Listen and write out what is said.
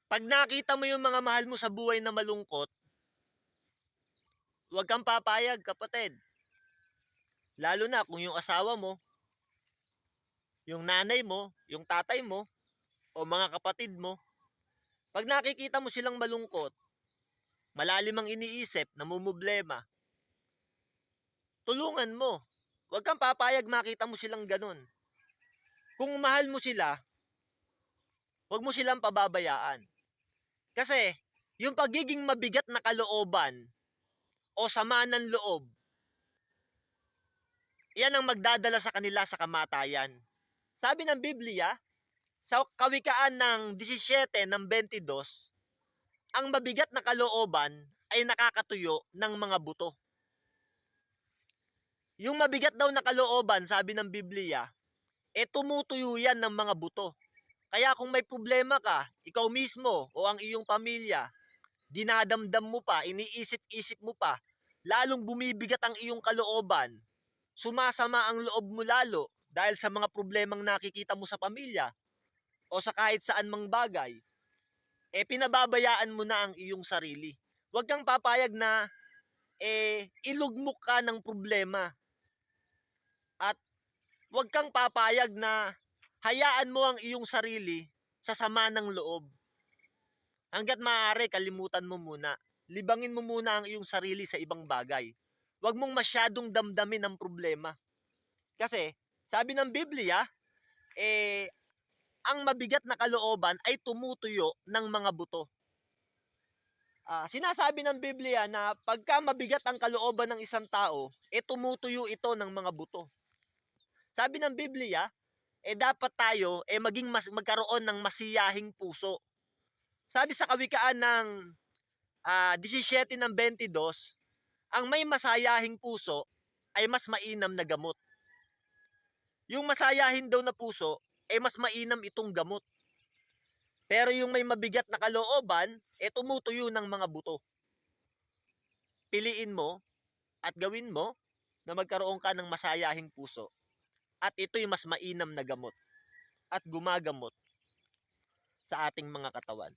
Pag nakita mo yung mga mahal mo sa buhay na malungkot, huwag kang papayag, kapatid. Lalo na kung yung asawa mo, yung nanay mo, yung tatay mo, o mga kapatid mo. Pag nakikita mo silang malungkot, malalim ang iniisip, namumblema, tulungan mo. Huwag kang papayag makita mo silang ganun. Kung mahal mo sila, huwag mo silang pababayaan. Kasi, yung pagiging mabigat na kalooban o sama ng loob, yan ang magdadala sa kanila sa kamatayan. Sabi ng Biblia, sa Kawikaan ng 17 ng 22, ang mabigat na kalooban ay nakakatuyo ng mga buto. Yung mabigat daw na kalooban, sabi ng Biblia, tumutuyo yan ng mga buto. Kaya kung may problema ka, ikaw mismo o ang iyong pamilya, dinadamdam mo pa, iniisip-isip mo pa, lalong bumibigat ang iyong kalooban, sumasama ang loob mo lalo dahil sa mga problemang nakikita mo sa pamilya o sa kahit saan mang bagay, pinababayaan mo na ang iyong sarili. Huwag kang papayag na ilugmok ka ng problema at huwag kang papayag na hayaan mo ang iyong sarili sa sama ng loob. Hanggat maaari, kalimutan mo muna. Libangin mo muna ang iyong sarili sa ibang bagay. Huwag mong masyadong damdamin ang problema. Kasi, sabi ng Biblia, ang mabigat na kalooban ay tumutuyo ng mga buto. Sinasabi ng Biblia na pagka mabigat ang kalooban ng isang tao, tumutuyo ito ng mga buto. Sabi ng Biblia, dapat tayo magkaroon ng masiyahing puso. Sabi sa Kawikaan ng 17 ng 22, ang may masayahing puso ay mas mainam na gamot. Yung masayahin daw na puso, mas mainam itong gamot. Pero yung may mabigat na kalooban, tumutuyo ng mga buto. Piliin mo at gawin mo na magkaroon ka ng masayahing puso. At ito'y mas mainam na gamot at gumagamot sa ating mga katawan.